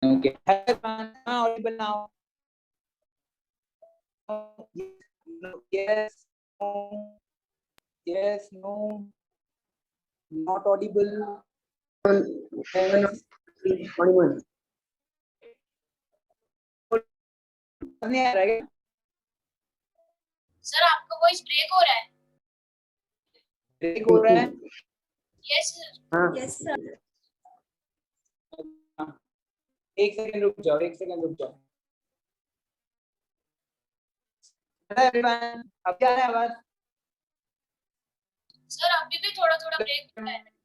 Okay. Audible now. Yes. No. Yes. No. Not audible. Yes. Audible. नहीं आ रहा है? Sir आपका वॉइस ब्रेक हो रहा है। ब्रेक हो रहा है? Yes sir. हाँ। Yes sir. एक सेकंड रुक जाओ, एक सेकंड रुक जाओ। अब क्या है आवाज? सर अभी भी थोड़ा थोड़ा ब्रेक हो रहा है।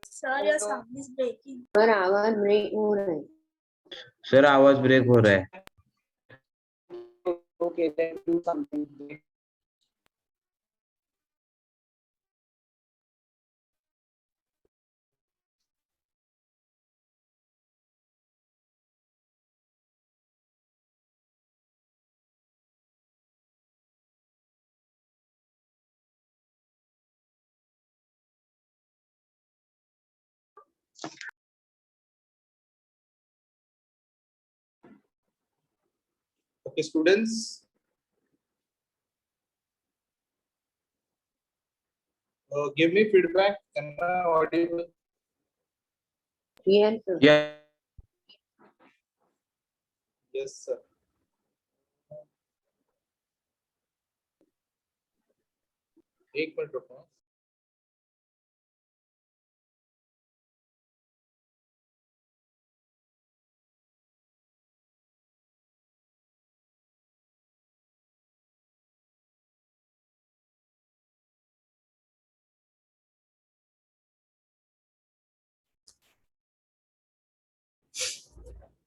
Sir your sound is breaking. Sir आवाज ब्रेक हो रहा है। सर आवाज ब्रेक हो रहा है। Okay, then do something. Okay, students. Give me feedback. Am I audible? Yes, sir. Yeah. Yes, sir. एक मिनट रुको।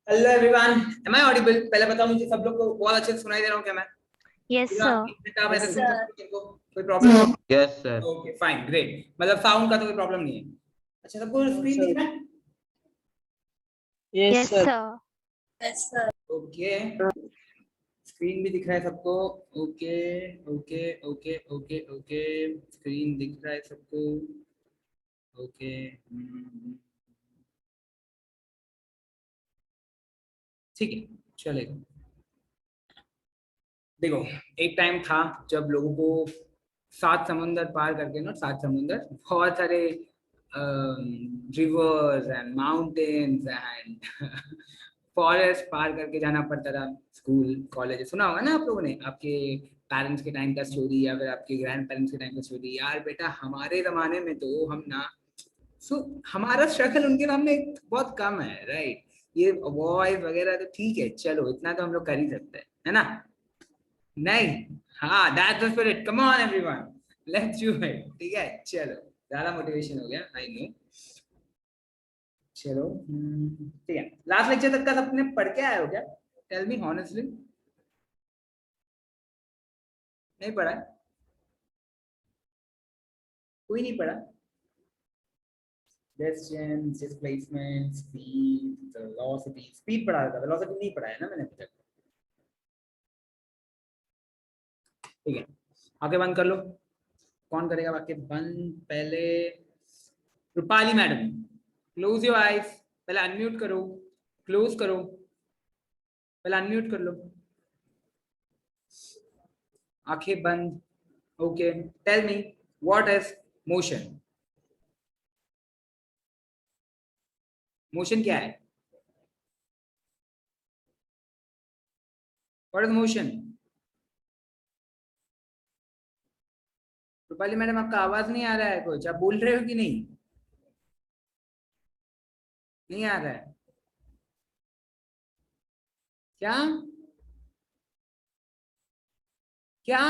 Hello everyone, am I audible? पहले बताओ मुझे, सब लोग को बहुत अच्छे से सुनाई दे रहा हूँ क्या मैं? Yes, sir. कोई problem? Yes sir. Okay fine, great. मतलब साउंड का तो कोई प्रॉब्लम नहीं है। अच्छा, सबको स्क्रीन दिख रहा है? Yes, sir. Yes sir. Okay, screen भी दिख रहा है सबको? Okay okay okay okay okay, screen दिख रहा है सबको? ओके, ठीक है, चलेगा। देखो, एक टाइम था जब लोगों को 7 समुंदर पार करके ना, 7 समुंदर, बहुत सारे rivers and mountains and forest पार करके जाना पड़ता था स्कूल कॉलेज। सुना होगा ना आप लोगों ने, आपके पेरेंट्स के टाइम का स्टोरी या फिर आपके ग्रैंड पेरेंट्स के टाइम का स्टोरी। यार बेटा, हमारे जमाने में तो हम ना, हमारा स्ट्रगल उनके सामने बहुत कम है, राइट? ये वॉइस वगैरह तो ठीक है, चलो इतना तो हम लोग कर ही सकते हैं, है ना? नहीं, हाँ, that's the spirit. Come on everyone, let's do it. ठीक है, चलो, ज्यादा मोटिवेशन हो गया, आई नो। चलो, ठीक है। लास्ट लेक्चर तक का सबने पढ़ के आए हो क्या? Tell me honestly. नहीं पढ़ा? कोई नहीं पढ़ा? Distance, displacement, speed, velocity. Speed पढ़ा था, वेलोसिटी नहीं पढ़ा है ना मैंने अभी तक। ठीक है, आगे बंद कर लो। कौन करेगा वाक्य बंद? पहले Rupali madam. Close your eyes. पहले अनम्यूट करो, क्लोज करो, पहले अनम्यूट कर लो, आंखें बंद। Okay, tell me what is motion? Motion क्या है? What is motion? Rupali madam, आपका आवाज नहीं आ रहा है कुछ, आप बोल रहे हो कि नहीं? नहीं आ रहा है क्या? क्या?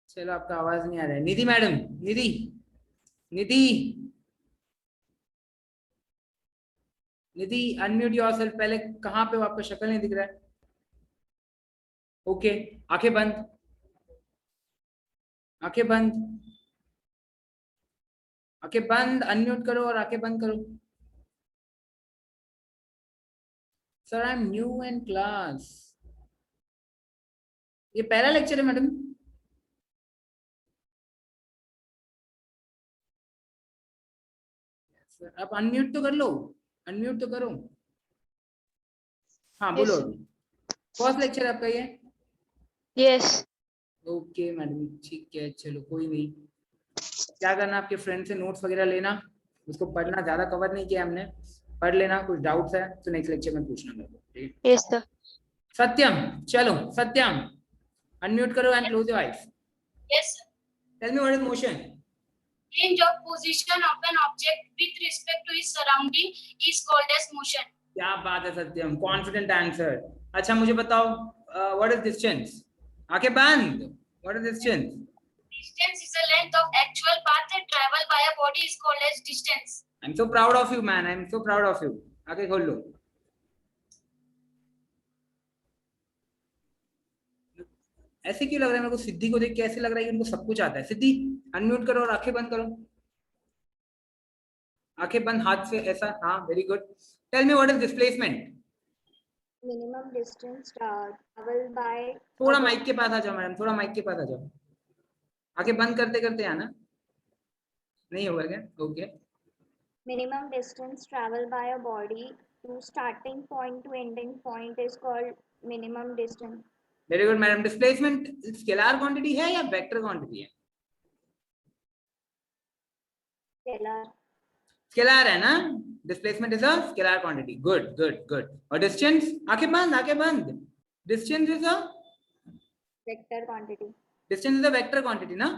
चलो, आपका आवाज नहीं आ रहा है। निधि मैडम, निधि, निधि, निधि, अनम्यूट योरसेल्फ। पहले कहाँ पे हो? आपका शक्ल नहीं दिख रहा है। ओके, आंखें बंद, आंखें बंद, आंखें बंद, अनम्यूट करो और आंखें बंद करो। Sir I am new in class. ये पहला लेक्चर है मैडम। आप अनम्यूट तो कर लो, अनम्यूट तो करो। हाँ बोलो। फर्स्ट लेक्चर आपका ये? यस। ओके मैडम, ठीक है, चलो कोई नहीं। क्या करना, आपके फ्रेंड से नोट्स वगैरह लेना, उसको पढ़ना, ज्यादा कवर नहीं किया हमने, पढ़ लेना, कुछ डाउट्स है तो नेक्स्ट लेक्चर में पूछना मेरे को। Yes sir. सत्यम, चलो सत्यम अनम्यूट करो and close your eyes. Yes, sir. Tell me what is motion. Change of position of an object with respect to its surrounding is called as motion. क्या बात है सत्यम, confident answer. अच्छा मुझे बताओ, what is distance? आंखें बंद, what is distance? Distance is the length of actual path traveled by a body is called as distance. I am so proud of you man, I am so proud of you. आंखें खोल लो। ऐसे क्यों लग रहा है मेरे को, सिद्धि को देख के ऐसे लग रहा है कि उनको सब कुछ आता है। सिद्धि अनम्यूट करो और आंखें बंद करो, आंखें बंद, हाथ से ऐसा, हाँ very good. Tell me what is displacement? Minimum distance traveled by थोड़ा माइक के पास आ जाओ मैडम, थोड़ा माइक के पास आ जाओ। आंखें बंद करते करते आना, नहीं होगा क्या? Okay. minimum distance traveled by a body to starting point to ending point is called minimum distance. Very good madam. Displacement scalar quantity है या वेक्टर क्वांटिटी है? Scalar. स्केलर है ना, displacement is a scalar quantity. Good good good. और distance, आंखें बंद, आंखें बंद, distance is a Vector quantity. Distance is a vector quantity ना।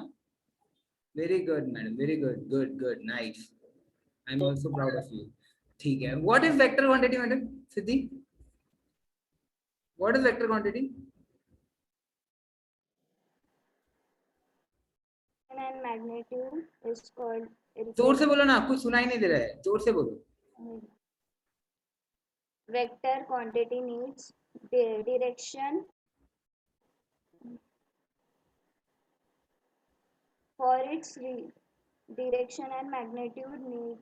Very good madam, very good, good good, nice, I am also proud of you. ठीक है, what is vector quantity madam? Siddhi, what is vector quantity? And magnitude is called. जोर से बोलो ना, कुछ सुनाई नहीं दे रहा है, जोर से बोलो। Vector quantity needs direction for its direction and magnitude need.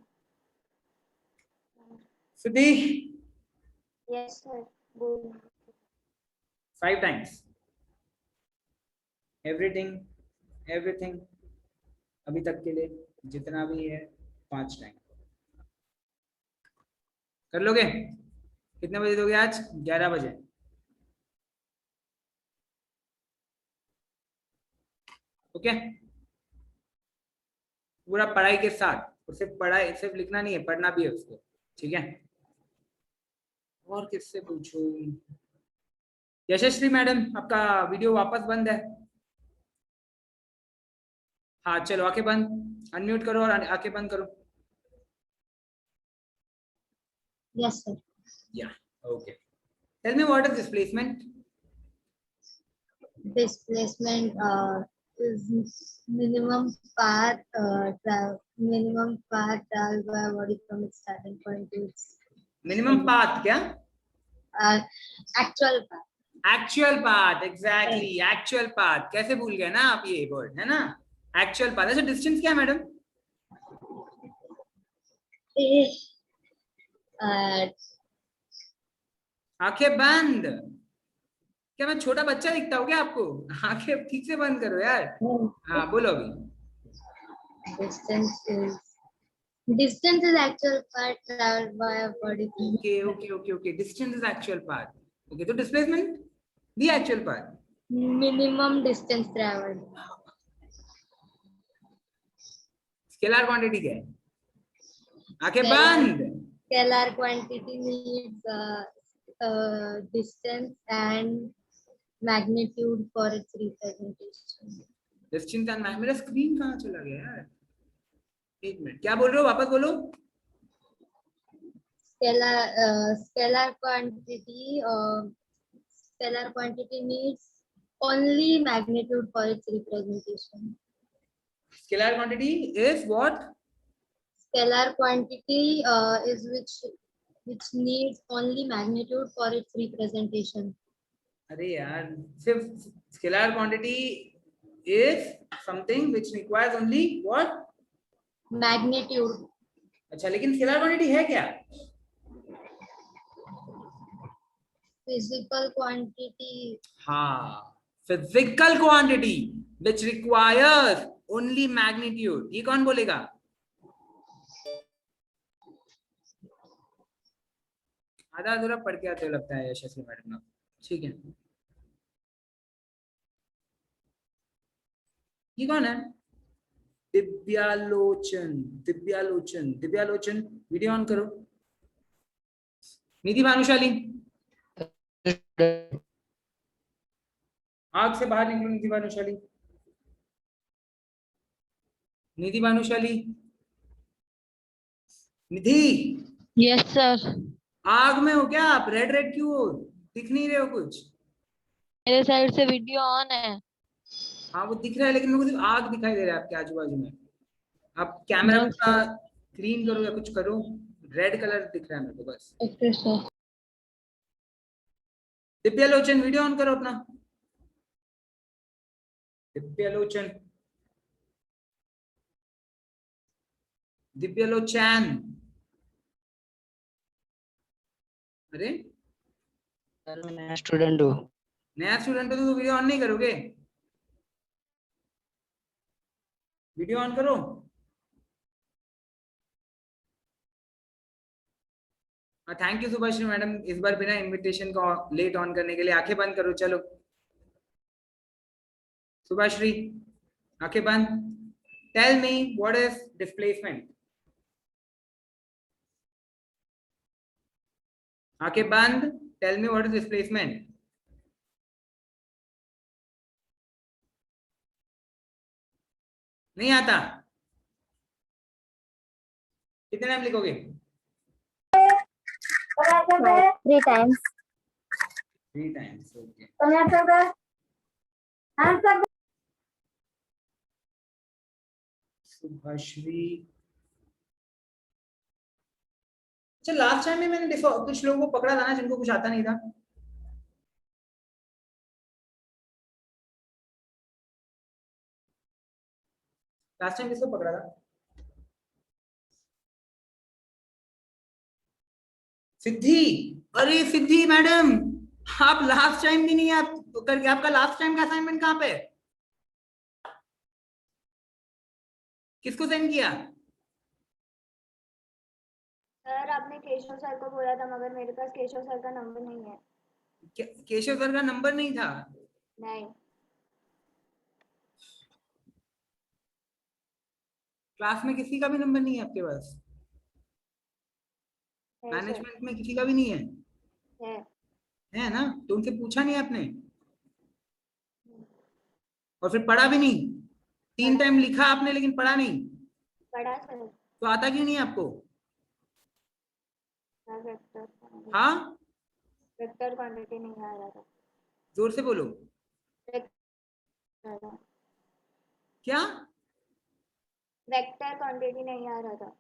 Siddhi, Yes sir. Good. 5 times everything, everything अभी तक के लिए जितना भी है 5 टाइम कर लोगे? कितने बजे दोगे आज? 11 बजे। ओके, पूरा पढ़ाई के साथ, और सिर्फ पढ़ाई, सिर्फ लिखना नहीं है, पढ़ना भी है उसको, ठीक है? और किससे पूछूं? यशस्वी मैडम, आपका वीडियो वापस बंद है। हाँ चलो, आंखें बंद, अनम्यूट करो और आंखें बंद करो। Yes sir. या okay. Tell me what is displacement? Displacement is minimum path minimum path traveled by a body from its starting point to its minimum path क्या? actual path. Actual path, exactly, actual path. कैसे भूल गए ना आप ये word, है ना, actual path. अच्छा डिस्टेंस क्या है मैडम? आंखें बंद। क्या मैं छोटा बच्चा दिखता हूँ क्या आपको? आंखें ठीक से बंद करो यार। हाँ बोलो अभी। Distance is actual path traveled by a body. Okay okay okay okay, distance is actual path. Okay, तो डिस्प्लेसमेंट भी actual path. Minimum distance traveled. Scalar quantity क्या है? आंखें बंद। Scalar quantity needs distance and magnitude for its representation. Distance and, मेरा screen कहाँ चला गया यार? एक मिनट, क्या बोल रहे हो, वापस बोलो। Scalar quantity needs only magnitude for its representation. Scalar quantity is what? Scalar quantity is which needs only magnitude for its representation. अरे यार, सिर्फ scalar quantity is something which requires only what? Magnitude. अच्छा, लेकिन scalar quantity है क्या? Physical quantity. हाँ, physical quantity which requires only magnitude. ये कौन बोलेगा? आधा अधूरा पढ़ के आते हो लगता है यशस्वी मैडम ना। ठीक है, ये कौन है? दिव्यालोचन। दिव्यालोचन, दिव्यालोचन वीडियो ऑन करो। निधि भानुशाली, आग से बाहर निकलो। निधि भानुशाली, निधि भानुशाली, निधि। Yes sir. आग में हो क्या आप? रेड रेड क्यों हो? दिख नहीं रहे हो कुछ? मेरे साइड से वीडियो ऑन है। हाँ वो दिख रहा है, लेकिन मेरे को सिर्फ आग दिखाई दे रहा है आपके आजू बाजू में। आप कैमरा का क्लीन करो या कुछ करो। रेड कलर दिख रहा है मेरे को बस। Okay sir. Divyalochan video on करो अपना। दिव्यालोचन, दिव्यालोचन। अरे सर मैं नया स्टूडेंट हूँ। नया स्टूडेंट हो तो वीडियो ऑन नहीं करोगे? वीडियो ऑन करो। थैंक यू सुभाश्री मैडम, इस बार बिना इनविटेशन का लेट ऑन करने के लिए। आंखें बंद करो, चलो सुभाश्री, आंखें बंद। Tell me what is displacement. आंखें बंद, tell me what is displacement. नहीं आता? कितने टाइम लिखोगे? 3 times. 3 times, okay. सुभाश्री, अच्छा लास्ट टाइम में मैंने कुछ लोगों को पकड़ा था ना जिनको कुछ आता नहीं था। लास्ट टाइम किसको पकड़ा था? सिद्धि। अरे सिद्धि मैडम, आप लास्ट टाइम भी नहीं आप करके, आपका लास्ट टाइम का असाइनमेंट कहाँ पे? किसको सेंड किया? सर आपने केशव सर को बोला था, मगर मेरे पास केशव सर का नंबर नहीं है। केशव सर का नंबर नहीं था? नहीं। क्लास में किसी का भी नंबर नहीं है आपके पास? है मैनेजमेंट में किसी का भी नहीं है? है। है ना? तो उनसे पूछा नहीं आपने? और फिर पढ़ा भी नहीं? 3 टाइम लिखा आपने लेकिन पढ़ा नहीं? पढ़ा सर। तो आता क्यों नहीं आपको? हाँ, वेक्टर क्वांटिटी नहीं आ रहा था। जोर से बोलो। क्या? वेक्टर क्वांटिटी नहीं आ रहा था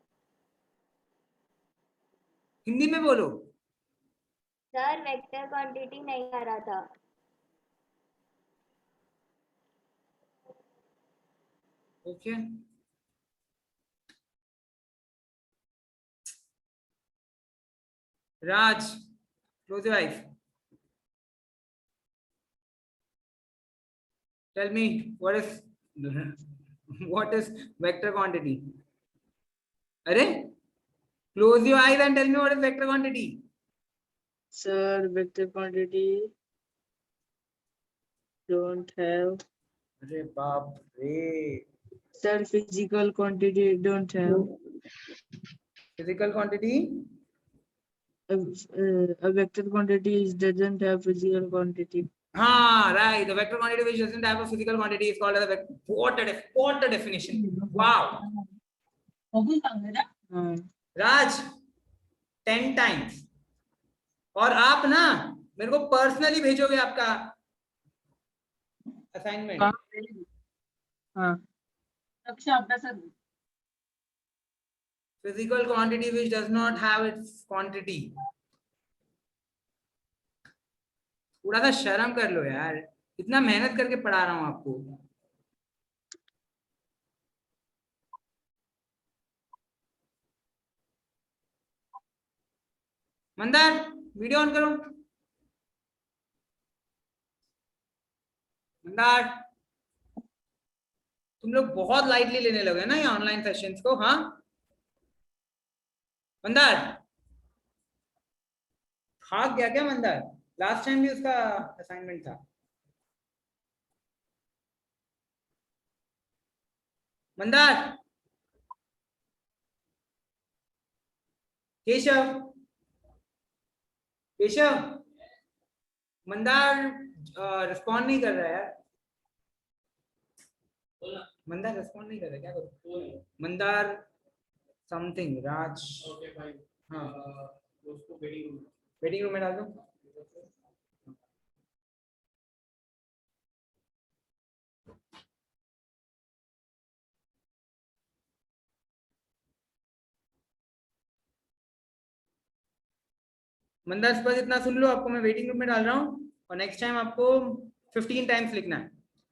हिंदी में बोलो। सर, वेक्टर क्वांटिटी नहीं आ रहा था। Okay, Raj, close your eyes. Tell me what is vector quantity? Arey, close your eyes and tell me what is vector quantity. Sir, vector quantity don't have. अरे बाप रे. Sir, physical quantity don't have. Physical quantity? A vector quantity doesn't have physical quantity. हाँ, right. The vector quantity which doesn't have a physical quantity is called as a vector. What a definition. Wow. Raj, 10 times. और आप ना मेरे को personally भेजोगे आपका assignment. हाँ। Physical quantity which does not have its quantity. थोड़ा सा शर्म कर लो यार, इतना मेहनत करके पढ़ा रहा हूँ आपको। मंदार वीडियो ऑन करो। मंदार तुम लोग बहुत लाइटली लेने लगे ना ये ऑनलाइन सेशंस को। हाँ मंदार भाग गया क्या मंदार? लास्ट टाइम भी उसका असाइनमेंट था। मंदार केशव केशव मंदार रिस्पॉन्ड नहीं कर रहा है यार। मंदार रिस्पॉन्ड नहीं कर रहा, क्या करूं? मंदार समथिंग राज। हाँ वेटिंग रूम में डाल दो। मंदार बस इतना सुन लो, आपको मैं वेटिंग रूम में डाल रहा हूँ और नेक्स्ट टाइम आपको 15 टाइम्स लिखना है।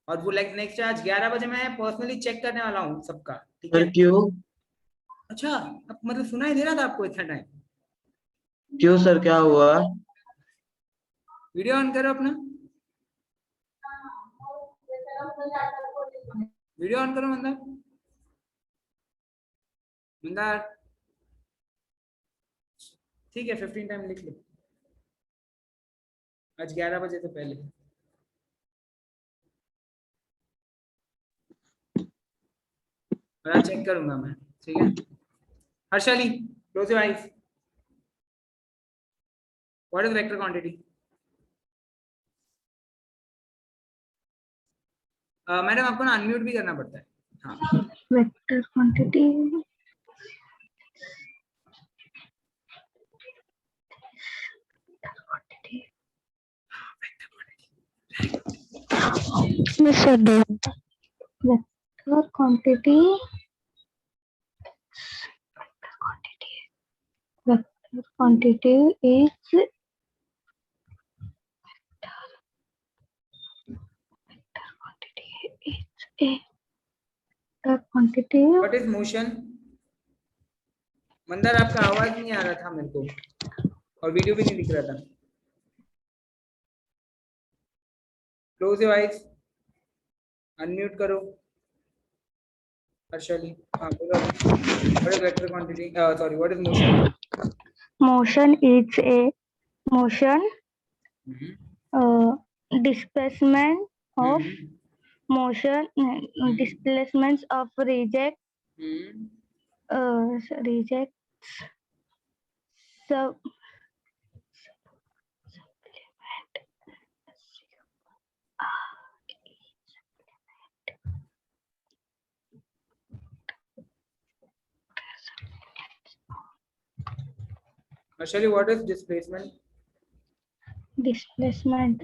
और वो नेक्स्ट आज 11 बजे मैं पर्सनली चेक करने वाला हूँ सबका, ठीक है? सर क्यों? अच्छा अब मतलब सुनाई दे रहा था आपको इतना टाइम? क्यों सर, क्या हुआ? वीडियो ऑन करो अपना, वीडियो ऑन करो मंदार। मंदार ठीक है 15 टाइम लिख लो आज 11 बजे से पहले। और आज चेक करूंगा मैं, ठीक है? Harshali close your eyes. What is vector quantity? Madam आपको ना अनम्यूट भी करना पड़ता है। हाँ Vector quantity. Vector quantity. Vector quantity is a quantity. What is motion? Mandar आपका आवाज नहीं आ रहा था मेरे को और वीडियो भी नहीं दिख रहा था। क्लोज योर आईज, अनम्यूट करो। हर्षाली हाँ बोलो। What is vector quantity? Sorry what is motion? Motion is a motion displacement of motion displacements of rejects sub Harshali what is displacement? displacement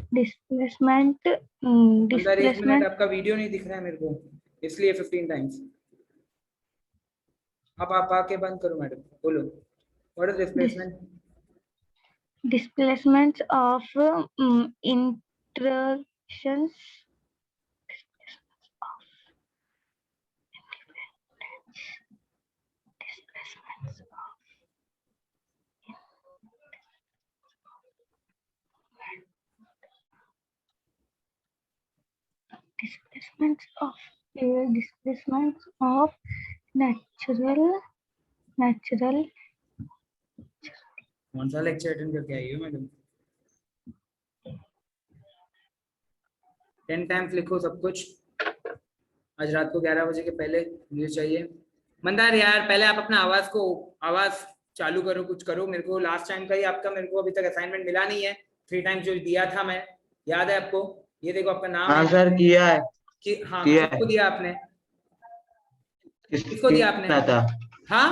Mandar एक मिनट, आपका वीडियो नहीं दिख रहा है मेरे को इसलिए 15 टाइम्स। अब आप आके बंद करो मैडम, बोलो what is displacement? displacements of interactions displacements of natural कौन सा लेक्चर अटेंड करके आई हो मैडम? 10 टाइम्स लिखो सब कुछ आज रात को 11 बजे के पहले मुझे चाहिए। मंदार यार पहले आप अपना आवाज चालू करो, कुछ करो। मेरे को लास्ट टाइम का ही आपका मेरे को अभी तक असाइनमेंट मिला नहीं है। 3 टाइम्स जो दिया था मैं, याद है आपको? ये देखो आपका नाम हाँ है सर किया है। कि हाँ किया किसको दिया आपने? किसको दिया आपने? देना था? हाँ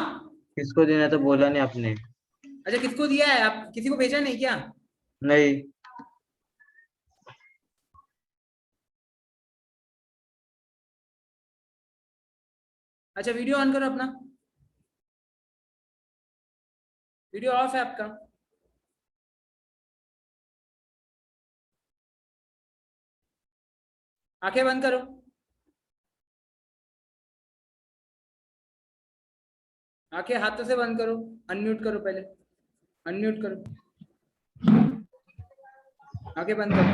किसको देना था बोला नहीं आपने? अच्छा किसको दिया है? आप किसी को भेजा नहीं क्या? नहीं। अच्छा वीडियो ऑन करो अपना, वीडियो ऑफ है आपका। आंखें बंद करो, आंखें हाथों से बंद करो, अनम्यूट करो पहले, अनम्यूट करो, आगे बंद करो।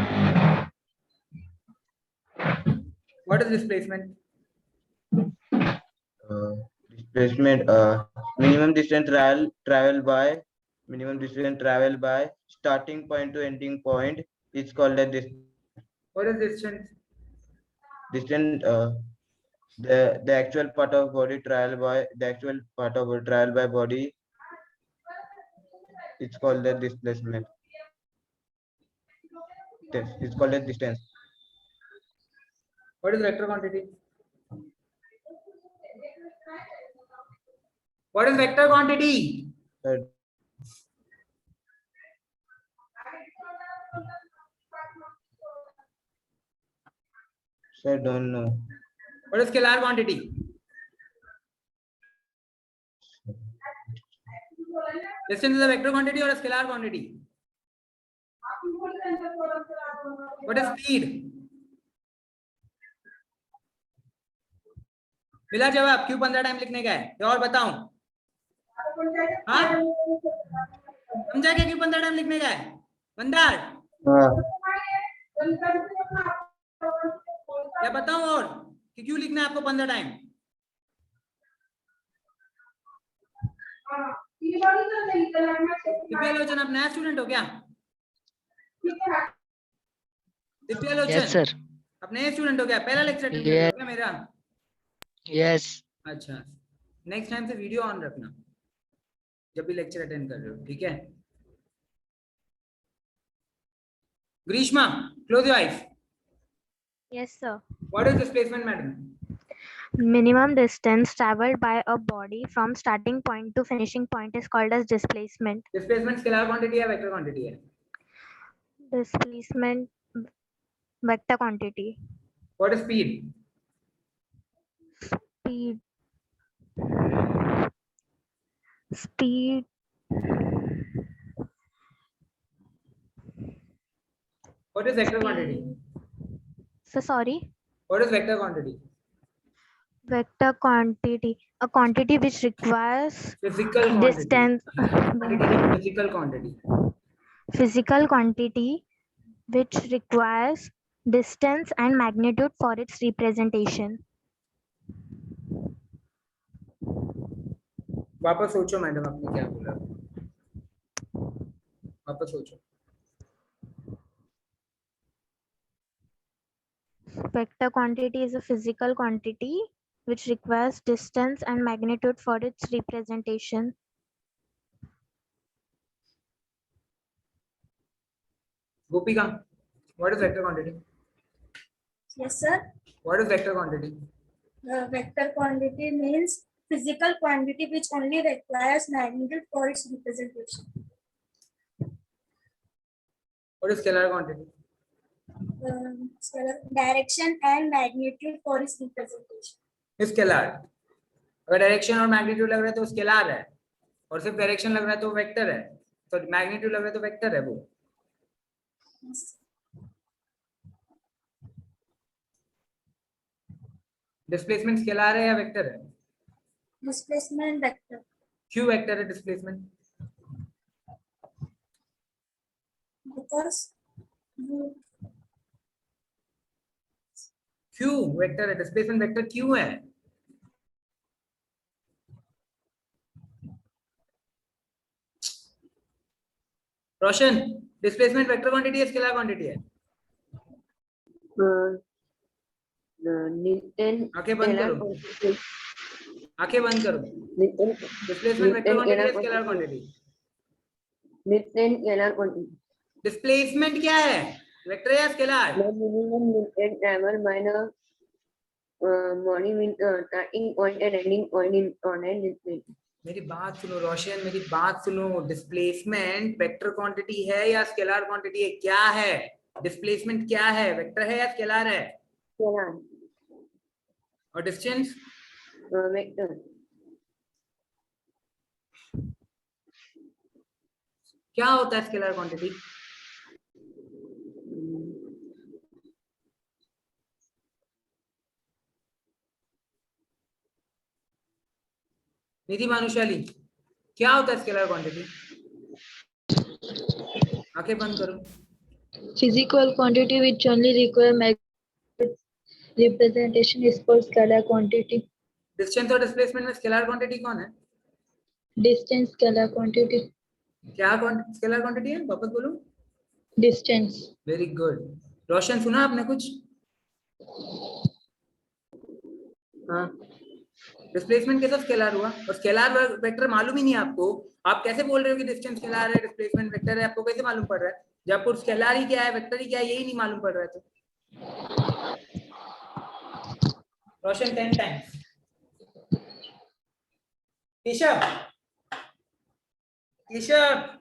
What is displacement? Displacement, minimum distance travel by starting point to ending point is called as What is distance? distance. The actual part of body travel by body it's called the displacement. It's called as distance. What is vector quantity? What is vector quantity? Sir, don't know. What is scalar quantity? Distance is a vector quantity or a scalar quantity? What is speed? मिला जवाब? क्यों 15 time लिखने का है? या और बताऊं? हाँ, समझा क्या क्यों 15 टाइम लिखने का है? बंदार या बताऊं और कि क्यों लिखना है आपको 15 टाइम? दिव्यालोचन, आप नया स्टूडेंट हो क्या? दिव्यालोचन, यस सर। आप नए स्टूडेंट हो क्या? पहला लेक्चर अटेंड कर रहे हो क्या मेरा? यस। अच्छा, नेक्स्ट टाइम से वीडियो ऑन रखना जब भी लेक्चर अटेंड कर रहे हो, ठीक है? Grishma, close your eyes. Yes, sir. What is displacement madam? Minimum distance traveled by a body from starting point to finishing point is called as displacement. Displacement scalar quantity है, vector quantity है? Displacement vector quantity. What is speed? Speed. What is vector quantity? So sorry. What is vector quantity? Vector quantity, a quantity which requires physical quantity. distance. Physical quantity. Physical quantity which requires distance and magnitude for its representation. वापस सोचो madam, आपने क्या बोला? वापस सोचो। Vector quantity is a physical quantity which requires distance and magnitude for its representation. Gopika, what is vector quantity? Yes, sir. What is vector quantity? Vector quantity means physical quantity which only requires magnitude for its representation. What is scalar quantity? Scalar direction and magnitude for its representation. Scalar. अगर direction और magnitude लग रहा है तो scalar है, और सिर्फ direction लग रहा है तो वेक्टर है, तो मैग्नीट्यूड लग रहा है तो वेक्टर है वो। डिस्प्लेसमेंट स्केलर है या वेक्टर है? Displacement vector. क्यों वेक्टर है डिस्प्लेसमेंट? Because क्यों वेक्टर है डिस्प्लेसमेंट? वेक्टर क्यों है? रोशन, डिस्प्लेसमेंट वेक्टर क्वांटिटी है स्केलर क्वांटिटी है? आंखें बंद करो, आंखें बंद करो। डिस्प्लेसमेंट वेक्टर क्वांटिटी है स्केलर क्वांटिटी? डिस्प्लेसमेंट क्या है, वेक्टर या स्केलर? मेरी बात सुनो रोशन, मेरी बात सुनो। डिस्प्लेसमेंट वेक्टर क्वांटिटी है या स्केलर क्वांटिटी है? क्या है डिस्प्लेसमेंट? क्या है, वेक्टर है या स्केलर है? और डिस्टेंस? वेक्टर। क्या होता है स्केलर क्वांटिटी? निधि भानुशाली, क्या होता है स्केलर क्वांटिटी? आंखें बंद करो. Physical quantity which only require magnitude representation is called scalar quantity. Distance और डिस्प्लेसमेंट में स्केलर क्वांटिटी कौन है? Distance scalar quantity. क्या स्केलर क्वांटिटी है? वापस बोलो. Distance. Very good. रोशन, सुना आपने कुछ? हाँ. डिस्प्लेसमेंट कैसा स्केलर हुआ? और स्केलर वेक्टर मालूम ही नहीं आपको. आप कैसे बोल रहे हो कि डिस्टेंस स्केलर है, डिस्प्लेसमेंट वेक्टर है? आपको कैसे मालूम पड़ रहा है? जब आपको स्केलर ही क्या है, वेक्टर ही क्या है, यही नहीं मालूम पड़ रहा है तो. रोशन 10 टाइम्स. केशव, केशव,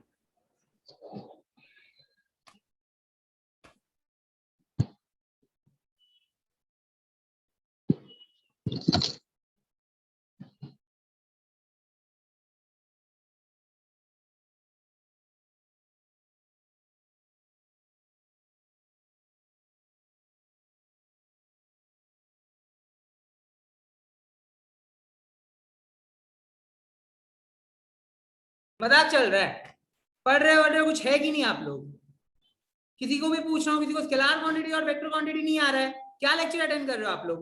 मजाक चल रहा है? पढ़ रहे हो कुछ है कि नहीं आप लोग? किसी को भी पूछ रहा हूँ, किसी को स्केलर क्वांटिटी और वेक्टर क्वांटिटी नहीं आ रहा है. क्या लेक्चर अटेंड कर रहे हो आप लोग?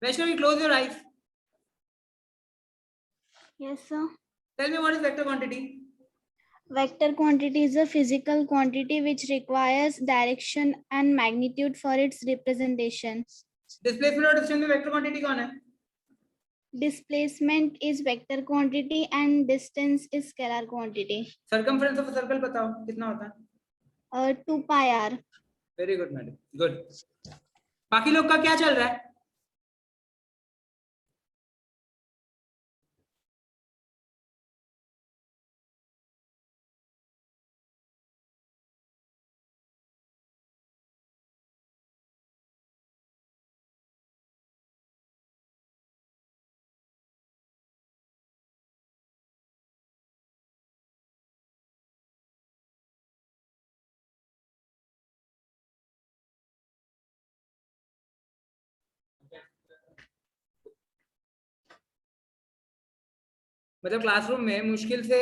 Vaishnavi, close your eyes. Yes, sir. Tell me what is vector quantity. Vector quantity is a physical quantity which requires direction and magnitude for its representation. Displacement और डिस्टेंस में वेक्टर क्वांटिटी कौन है? Displacement is vector quantity and distance is scalar quantity. Circumference of a circle बताओ कितना होता है? 2 pi r. Very good madam, good. बाकी लोग का क्या चल रहा है? मतलब क्लासरूम में मुश्किल से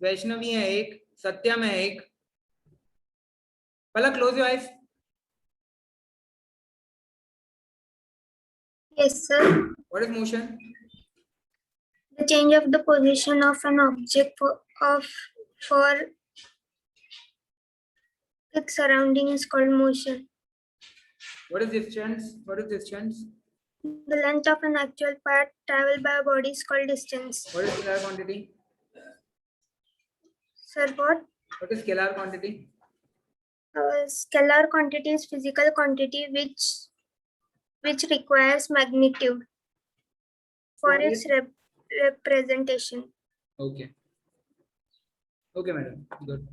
वैष्णवी है एक, सत्यम है एक. Palak, close your eyes. Yes, sir. What is motion? The change of the position of an object for its surrounding is called motion. What is distance? What is distance? The length of an actual path traveled by a body is called distance. What is scalar quantity? Sir, what? What is scalar quantity? Scalar quantity is physical quantity which requires magnitude for its representation. Okay. Okay, madam. Good.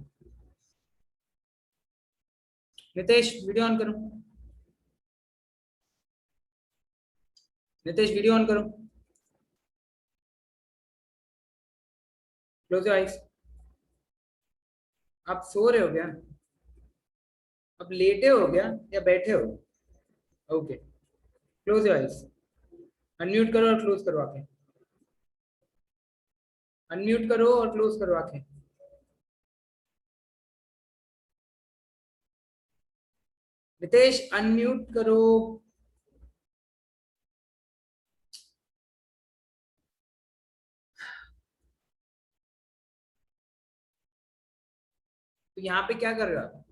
Nitesh, video on करो. Nitesh, video on करो. Close your eyes. आप सो रहे हो क्या? आप लेटे हो क्या या बैठे हो? Okay. Close your eyes. Unmute करो और क्लोज करो आंखें. अनम्यूट करो और क्लोज करो आंखें. नितेश, अनम्यूट करो. तो यहाँ पे क्या कर रहे हो आप?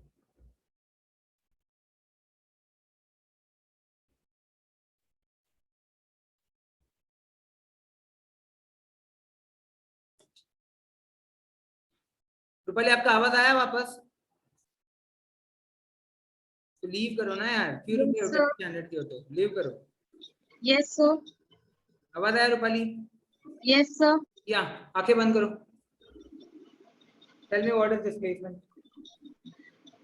रूपाली, आपका आवाज आया वापस? तो लीव करो ना यार, क्यों रुके हो? स्टैंडर्ड के हो तो लीव करो. Yes, sir. आवाज आया रूपाली? Yes, sir. या आंखें बंद करो. Tell me what is displacement.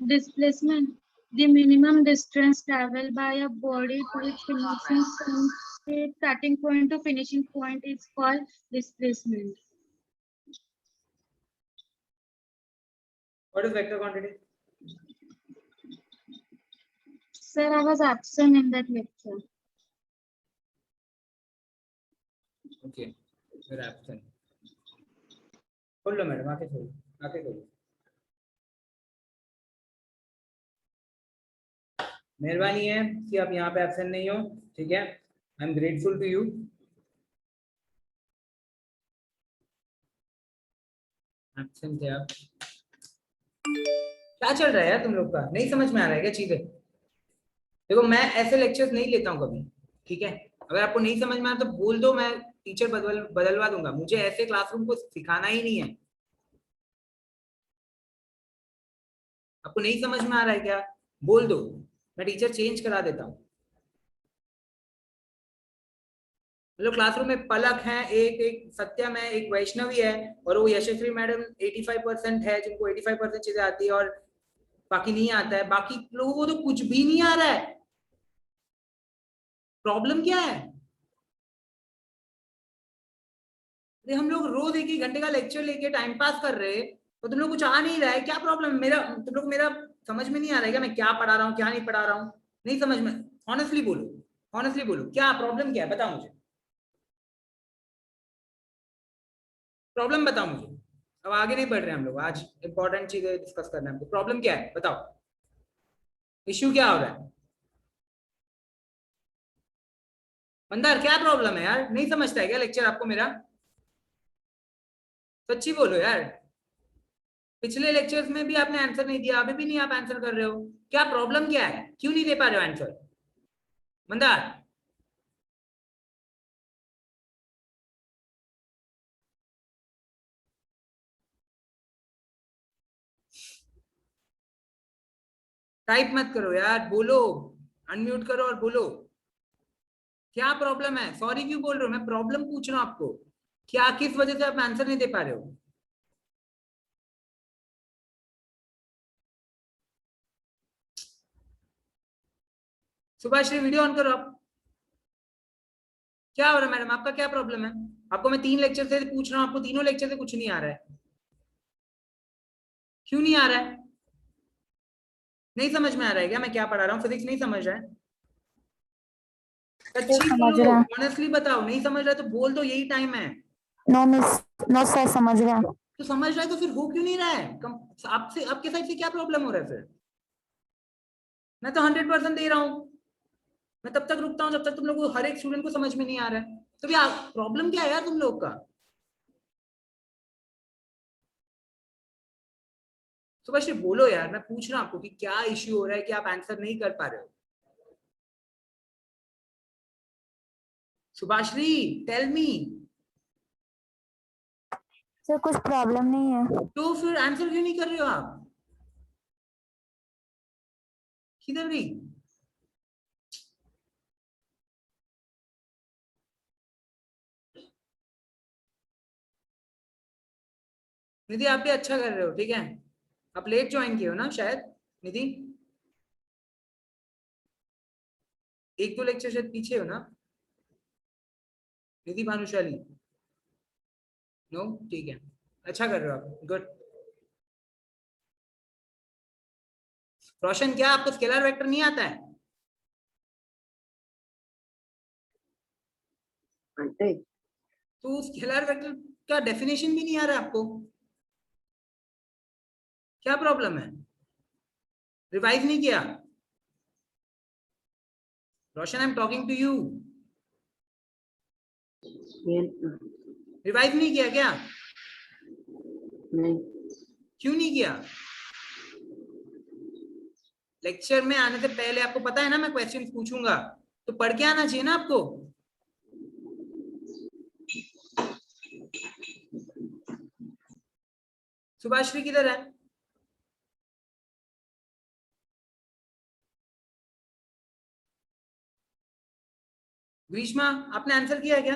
Displacement. The minimum distance traveled by a body to its finishing point, its starting point to finishing point is called displacement. What is vector quantity? Sir, I was absent in that lecture. Okay, you're absent. खोल लो madam, आंखें खोलो. आके करो। मेहरबानी है कि आप यहाँ पे एब्सेंट नहीं हो, ठीक है। I am grateful to you. Absent है आप। क्या चल रहा है यार तुम लोग का, नहीं समझ में आ रहा है क्या चीजें? देखो मैं ऐसे लेक्चर्स नहीं लेता हूँ कभी, ठीक है। अगर आपको नहीं समझ में आया तो बोल दो, मैं टीचर बदलवा दूंगा। मुझे ऐसे क्लासरूम को सिखाना ही नहीं है। आपको नहीं समझ में आ रहा है क्या, बोल दो, मैं टीचर चेंज करा देता हूँ। मतलब क्लासरूम में पलक है, एक सत्यम है, एक वैष्णवी है, और वो यशस्वी मैडम 85% है जिनको 85% चीजें आती है, और बाकी नहीं आता है। बाकी लोगों को तो कुछ भी नहीं आ रहा है। प्रॉब्लम क्या है? अरे हम लोग रोज एक 1 घंटे का लेक्चर लेके टाइम पास कर रहे हैं, तो तुम लोग कुछ आ नहीं रहा है, क्या प्रॉब्लम है? मेरा तुम लोग मेरा समझ में नहीं आ रहा है क्या, मैं क्या पढ़ा रहा हूँ क्या नहीं पढ़ा रहा हूँ? नहीं समझ में? ऑनेस्टली बोलो, ऑनेस्टली बोलो, क्या प्रॉब्लम क्या है, बताओ मुझे। प्रॉब्लम बताओ मुझे। अब आगे नहीं बढ़ रहे हम लोग, आज इंपॉर्टेंट चीजें डिस्कस करना है हमको। प्रॉब्लम क्या है बताओ, इश्यू क्या हो रहा है? मंदार क्या प्रॉब्लम है यार, नहीं समझता है क्या लेक्चर आपको मेरा? सच्ची बोलो यार। पिछले लेक्चर्स में भी आपने आंसर नहीं दिया, अभी भी नहीं आप आंसर कर रहे हो, क्या प्रॉब्लम क्या है, क्यों नहीं दे पा रहे हो आंसर? मंदार टाइप मत करो यार, बोलो, अनम्यूट करो और बोलो। क्या प्रॉब्लम है? सॉरी क्यों बोल रहे हो? मैं प्रॉब्लम पूछ रहा हूं आपको, क्या किस वजह से आप आंसर नहीं दे पा रहे हो? सुभाश्री वीडियो ऑन करो आप। क्या हो रहा है मैडम, आपका क्या प्रॉब्लम है? आपको मैं 3 लेक्चर से पूछ रहा हूँ, आपको तीनों लेक्चर से कुछ नहीं आ रहा है, क्यों नहीं आ रहा है? नहीं समझ में आ रहा है क्या मैं क्या पढ़ा रहा हूँ? फिजिक्स नहीं समझ रहा है? सच्ची बोलो, ऑनेस्टली बताओ, नहीं समझ रहा है तो बोल दो, यही टाइम है। नो मिस, नो सर, समझ रहा है। तो समझ रहा है तो फिर हो क्यों नहीं रहा है? आपसे आपके साइड से क्या प्रॉब्लम हो रहा है फिर? मैं तो 100% दे रहा हूँ। मैं तब तक रुकता हूँ जब तक तुम लोग को, हर एक स्टूडेंट को समझ में नहीं आ रहा है। तो भैया प्रॉब्लम क्या है यार तुम लोग का? सुभाश्री बोलो यार, मैं पूछ रहा हूँ आपको कि क्या इश्यू हो रहा है कि आप आंसर नहीं कर पा रहे हो। Subhashri tell me. सर कुछ प्रॉब्लम नहीं है। तो फिर आंसर क्यों नहीं कर रहे हो आप? किधर गई? निधि आप भी अच्छा कर रहे हो, ठीक है। आप लेट ज्वाइन किए हो ना शायद निधि, 1-2 लेक्चर शायद पीछे हो ना निधि भानुशाली? नो ठीक है, अच्छा कर रहे हो आप, गुड। रोशन क्या आपको स्केलर वेक्टर नहीं आता है? तो स्केलर वेक्टर का डेफिनेशन भी नहीं आ रहा है आपको, क्या प्रॉब्लम है? रिवाइज नहीं किया? Roshan I am talking to you. Revise नहीं किया क्या? नहीं। क्यों नहीं किया? लेक्चर में आने से पहले आपको पता है ना मैं क्वेश्चन पूछूंगा, तो पढ़ के आना चाहिए ना आपको। सुभाश्री किधर है? ग्रीष्मा आपने आंसर किया है क्या?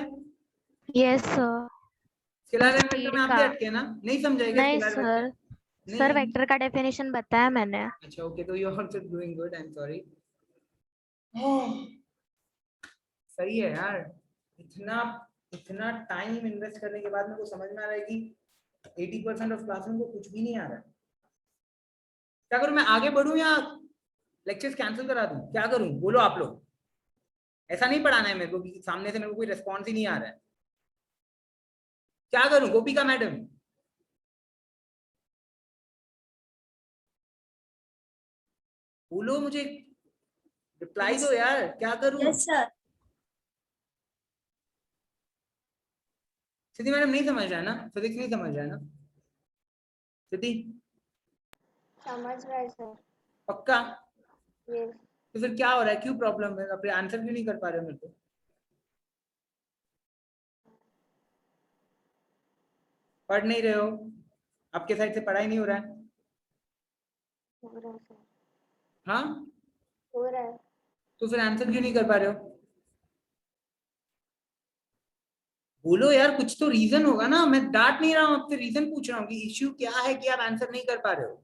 Yes sir. Scalar and vector में आप भी अटके ना, नहीं समझाएगा नहीं स्केलर सर, वेक्टर? सर नहीं। वेक्टर का डेफिनेशन बताया मैंने। अच्छा ओके, तो you are also doing good, I am sorry. सही है यार, इतना इतना टाइम इन्वेस्ट करने के बाद मेरे को समझ में आ रहा है कि 80% ऑफ क्लासरूम को कुछ भी नहीं आ रहा है। क्या करूं मैं, आगे बढ़ूं या लेक्चर्स कैंसिल करा दूं? क्या करूं बोलो आप लोग? ऐसा नहीं पढ़ाना है मेरे को कि सामने से मेरे को कोई रिस्पॉन्स ही नहीं आ रहा है। क्या करूं गोपिका मैडम? बोलो मुझे, रिप्लाई दो यार, क्या करूं? Yes, sir. सिद्धि मैडम नहीं समझ रहा है ना, फिजिक्स नहीं समझ रहा है ना सिद्धि? समझ रहा है सर। पक्का? यस। तो फिर क्या हो रहा है, क्यों प्रॉब्लम है, अपने आंसर क्यों नहीं कर पा रहे हो मेरे को? पढ़ नहीं रहे हो, आपके साइड से पढ़ाई नहीं हो रहा है? हो रहा है सर। हाँ, हो रहा है। तो फिर आंसर क्यों नहीं कर पा रहे हो? बोलो यार, कुछ तो रीजन होगा ना, मैं डांट नहीं रहा हूँ आपसे, रीजन पूछ रहा हूँ कि इश्यू क्या है कि आप आंसर नहीं कर पा रहे हो।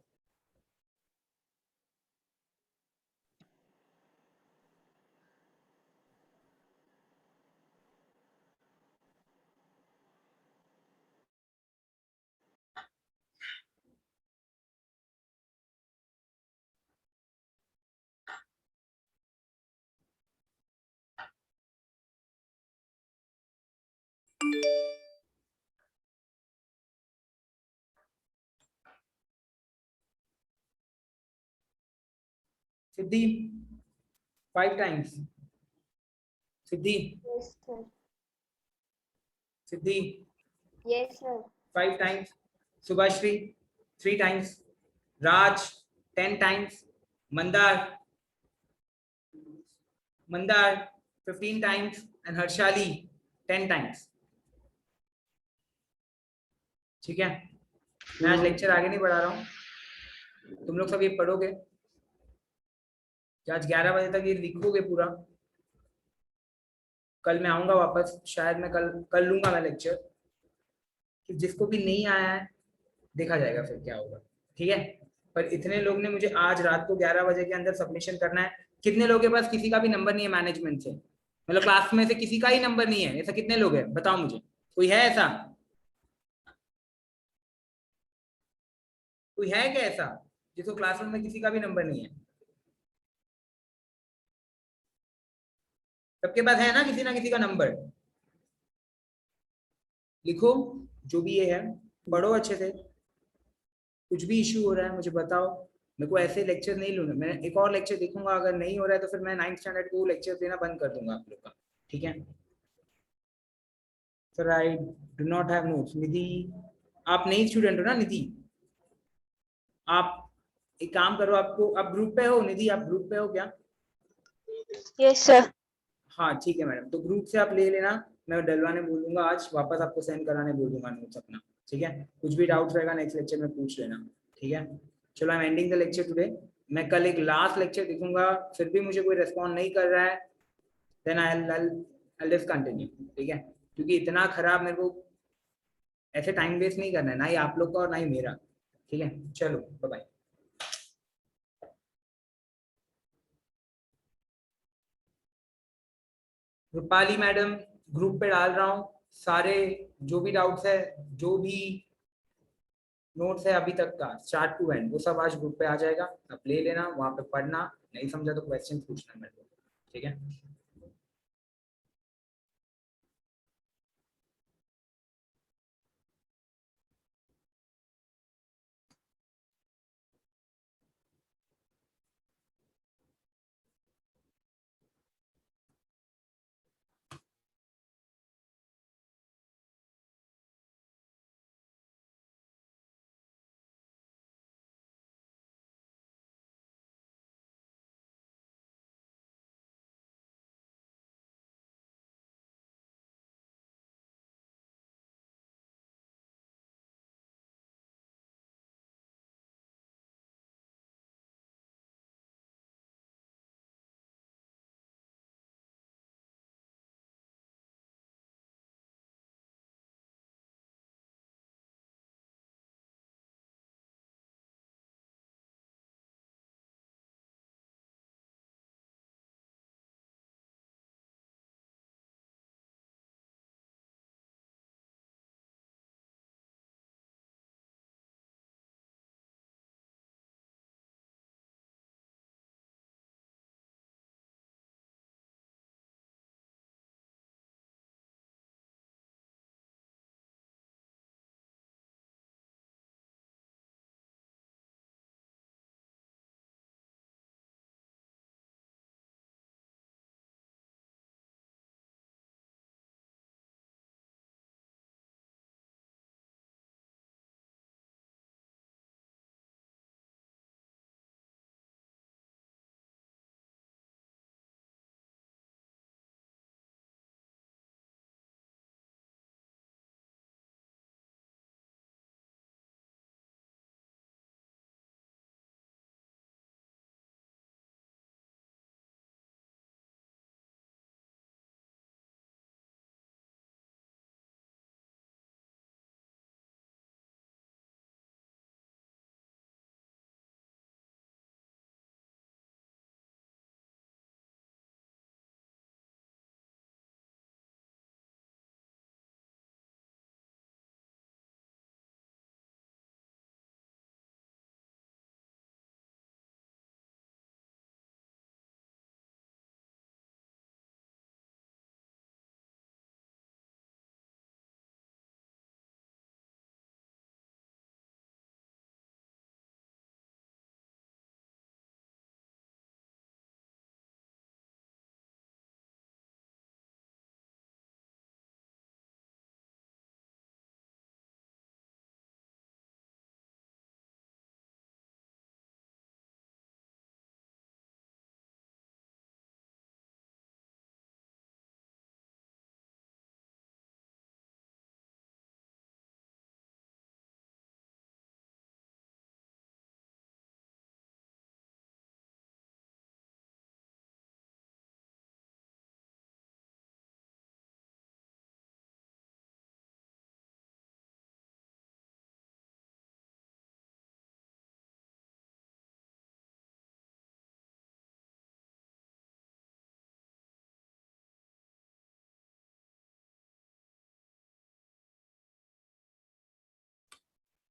Siddhi 5 times, Siddhi yes sir. Siddhi yes sir. 5 times, Subhashri 3 times, Raj 10 times, Mandar 15 times and Harshali 10 times. ठीक है, मैं आज लेक्चर आगे नहीं बढ़ा रहा हूँ, तुम लोग सब ये पढ़ोगे कि आज 11 बजे तक ये लिखोगे पूरा। कल मैं आऊंगा वापस, शायद मैं कल लूंगा मैं लेक्चर, कि जिसको भी नहीं आया है देखा जाएगा फिर क्या होगा। ठीक है, पर इतने लोग ने मुझे आज रात को 11 बजे के अंदर सबमिशन करना है। कितने लोगों के पास किसी का भी नंबर नहीं है मैनेजमेंट से, मतलब क्लास में से किसी का ही नंबर नहीं है? ऐसा कितने लोग हैं बताओ मुझे, कोई है ऐसा? कोई है क्या ऐसा जिसको क्लासरूम में किसी का भी नंबर नहीं है? सबके पास है ना किसी का नंबर? लिखो जो भी ये है, पढ़ो अच्छे से, कुछ भी इश्यू हो रहा है मुझे बताओ। मेरे को ऐसे लेक्चर नहीं लूंगा, मैं एक और लेक्चर देखूंगा, अगर नहीं हो रहा है तो फिर मैं 9th स्टैंडर्ड को लेक्चर देना बंद कर दूंगा आप लोग का। ठीक है sir, I do not have notes. Nidhi, आप नई स्टूडेंट हो ना निधि? आप एक काम करो, आपको आप ग्रुप पे हो निधि, आप ग्रुप पे हो क्या? Yes sir. हाँ ठीक है मैडम, तो ग्रुप से आप ले लेना, मैं डलवाने बोल दूंगा, आज वापस आपको सेंड कराने बोल दूंगा नोट्स अपना। ठीक है, कुछ भी डाउट रहेगा नेक्स्ट लेक्चर में पूछ लेना। ठीक है, चलो, I am ending the lecture today. मैं कल एक लास्ट लेक्चर देखूंगा, फिर भी मुझे कोई रिस्पॉन्ड नहीं कर रहा है, देन आई जस्ट कंटिन्यू। ठीक है, क्योंकि इतना खराब मेरे को ऐसे टाइम वेस्ट नहीं करना है, ना ही आप लोग का और ना ही मेरा। ठीक है, चलो bye bye. Rupali madam, group पे डाल रहा हूँ सारे, जो भी डाउट्स है, जो भी नोट्स है अभी तक का स्टार्ट टू एंड, वो सब आज ग्रुप पे आ जाएगा, आप ले लेना, वहां पे पढ़ना, नहीं समझा तो क्वेश्चन पूछना मेरे को। ठीक है।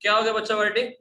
क्या हो गया बच्चा वर्डिंग?